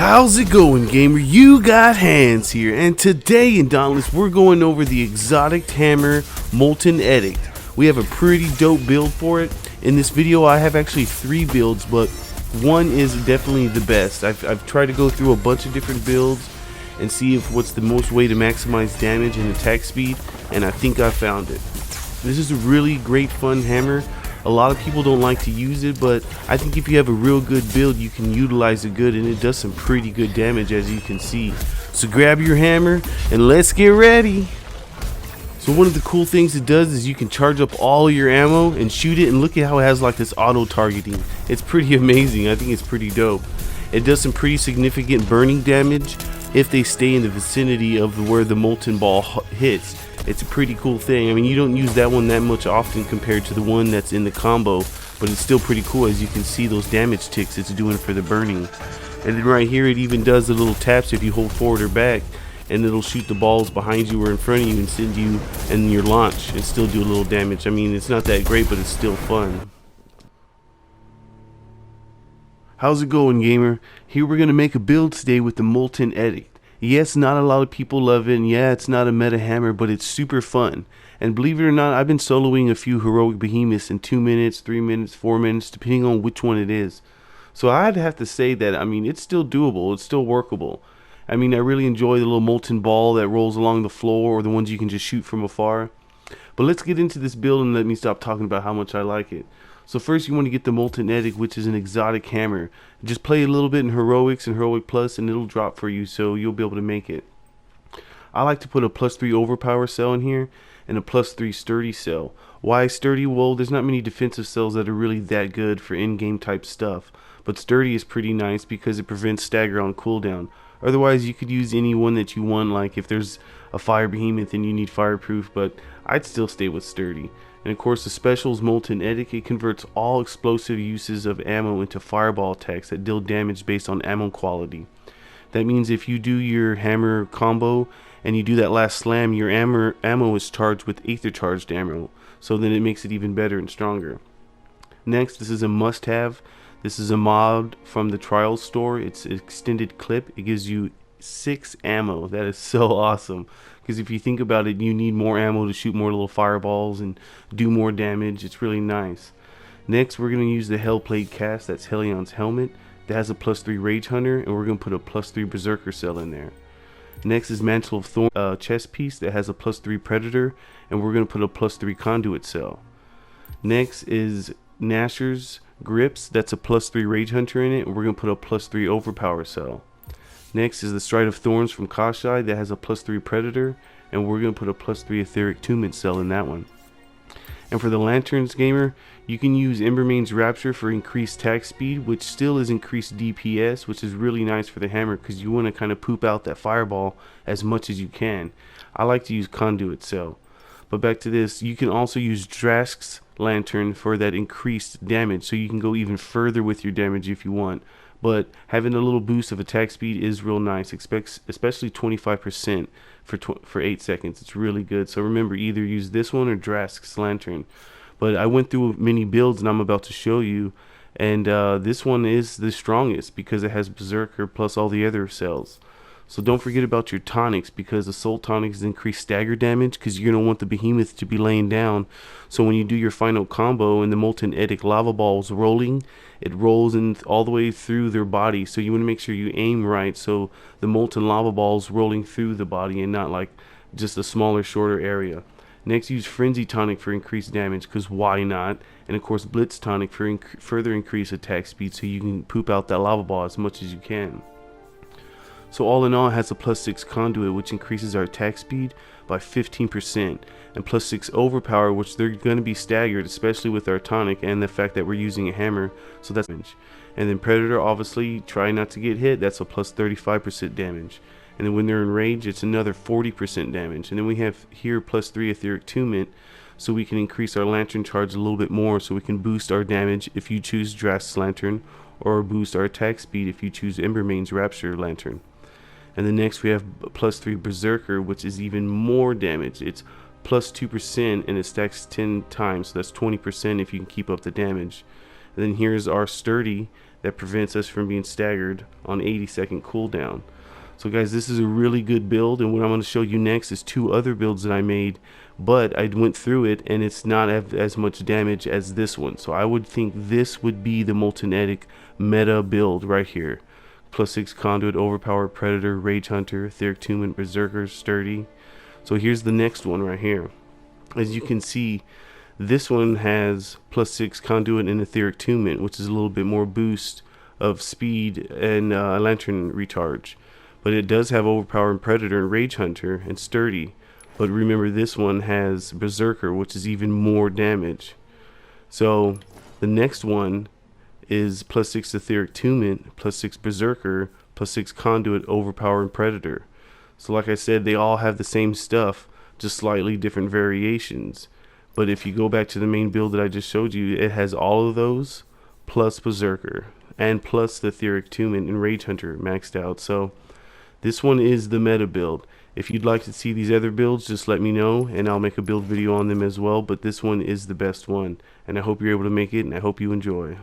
How's it going, gamer? You got Hands here, and today in Dauntless we're going over the exotic hammer Molten Edict. We have a pretty dope build for it. In this video I have actually 3 builds, but one is definitely the best. I've tried to go through a bunch of different builds and see if what's the most way to maximize damage and attack speed, and I think I found it. This is a really great fun hammer. A lot of people don't like to use it, but I think if you have a real good build you can utilize it good, and it does some pretty good damage, as you can see. So grab your hammer and let's get ready. So one of the cool things it does is you can charge up all your ammo and shoot it, and look at how it has like this auto targeting. It's pretty amazing. I think it's pretty dope. It does some pretty significant burning damage if they stay in the vicinity of where the molten ball hits. It's a pretty cool thing. I mean, you don't use that one that much often compared to the one that's in the combo, but it's still pretty cool. As you can see, those damage ticks it's doing for the burning. And then right here it even does the little taps if you hold forward or back, and it'll shoot the balls behind you or in front of you and send you in your launch and still do a little damage. I mean, it's not that great, but it's still fun. How's it going, gamer? Here we're gonna make a build today with the Molten Edict. Yes, not a lot of people love it, and yeah, it's not a meta hammer, but it's super fun. And believe it or not, I've been soloing a few heroic behemoths in 2 minutes, 3 minutes, 4 minutes, depending on which one it is. So I'd have to say that, I mean, it's still doable, it's still workable. I mean, I really enjoy the little molten ball that rolls along the floor, or the ones you can just shoot from afar. But let's get into this build and let me stop talking about how much I like it. So first you want to get the Molten Edict, which is an exotic hammer. Just play a little bit in heroics and heroic plus and it'll drop for you, so you'll be able to make it. I like to put a +3 overpower cell in here and a +3 sturdy cell. Why sturdy? Well, there's not many defensive cells that are really that good for in-game type stuff, but sturdy is pretty nice because it prevents stagger on cooldown. Otherwise you could use any one that you want, like if there's a fire behemoth and you need fireproof, but I'd still stay with sturdy. And of course the special's Molten Edict, it converts all explosive uses of ammo into fireball attacks that deal damage based on ammo quality. That means if you do your hammer combo and you do that last slam, your ammo is charged with aether charged ammo, so then it makes it even better and stronger. Next, this is a must-have. This is a mod from the Trials store. It's an extended clip. It gives you 6 ammo. That is so awesome, because if you think about it, you need more ammo to shoot more little fireballs and do more damage. It's really nice. Next, we're going to use the Hellplate cast. That's Helion's helmet that has a +3 Rage Hunter, and we're going to put a +3 Berserker cell in there. Next is Mantle of Thorn chest piece that has a +3 Predator, and we're going to put a +3 Conduit cell. Next is Nasher's grips. That's a +3 Rage Hunter in it, and we're going to put a +3 Overpower cell. Next is the Stride of Thorns from Kashai that has a +3 Predator, and we're going to put a +3 Etheric Tumment cell in that one. And for the Lanterns gamer, you can use Embermane's Rapture for increased attack speed, which still is increased DPS, which is really nice for the hammer because you want to kind of poop out that fireball as much as you can. I like to use Conduit cell. But back to this, you can also use Drask's Lantern for that increased damage, so you can go even further with your damage if you want. But having a little boost of attack speed is real nice, especially 25% for 8 seconds. It's really good. So remember, either use this one or Drask's Lantern. But I went through many builds and I'm about to show you, and this one is the strongest because it has Berserker plus all the other cells. So don't forget about your tonics, because the soul tonics increase stagger damage because you're going to want the behemoth to be laying down. So when you do your final combo and the Molten Edict lava balls rolling, it rolls in all the way through their body. So you want to make sure you aim right so the molten lava balls rolling through the body and not like just a smaller, shorter area. Next, use Frenzy Tonic for increased damage, because why not? And of course Blitz Tonic for further increased attack speed, so you can poop out that lava ball as much as you can. So all in all, it has a +6 Conduit, which increases our attack speed by 15%, and +6 Overpower, which they're going to be staggered, especially with our tonic and the fact that we're using a hammer, so that's damage. And then Predator, obviously, try not to get hit, that's a +35% damage. And then when they're in rage, it's another 40% damage. And then we have here +3 Etheric Tumment, so we can increase our Lantern charge a little bit more, so we can boost our damage if you choose Drask's Lantern, or boost our attack speed if you choose Embermane's Rapture Lantern. And then next we have +3 Berserker, which is even more damage. It's +2% and it stacks 10 times, so that's 20% if you can keep up the damage. And then here's our Sturdy that prevents us from being staggered on 80-second cooldown. So guys, this is a really good build, and what I'm going to show you next is 2 other builds that I made, but I went through it and it's not as much damage as this one. So I would think this would be the Molten Edict meta build right here. +6 Conduit, Overpowered Predator, Rage Hunter, Etheric Tument, Berserker, Sturdy. So here's the next one right here. As you can see, this one has +6 Conduit and Etheric Tument, which is a little bit more boost of speed and lantern recharge. But it does have Overpowered Predator and Rage Hunter and Sturdy. But remember, this one has Berserker, which is even more damage. So the next one is +6 Etheric Tument, +6 Berserker, +6 Conduit, Overpowered Predator. So like I said, they all have the same stuff, just slightly different variations. But if you go back to the main build that I just showed you, it has all of those plus Berserker and plus the Etheric Tument and Rage Hunter maxed out. So this one is the meta build. If you'd like to see these other builds, just let me know and I'll make a build video on them as well. But this one is the best one, and I hope you're able to make it, and I hope you enjoy.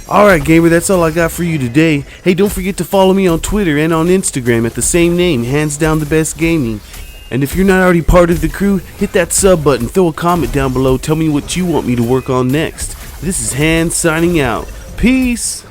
Alright gamer, that's all I got for you today. Hey, don't forget to follow me on Twitter and on Instagram at the same name, HndsDwnThBest Gaming. And if you're not already part of the crew, hit that sub button, throw a comment down below, tell me what you want me to work on next. This is Hands signing out. Peace!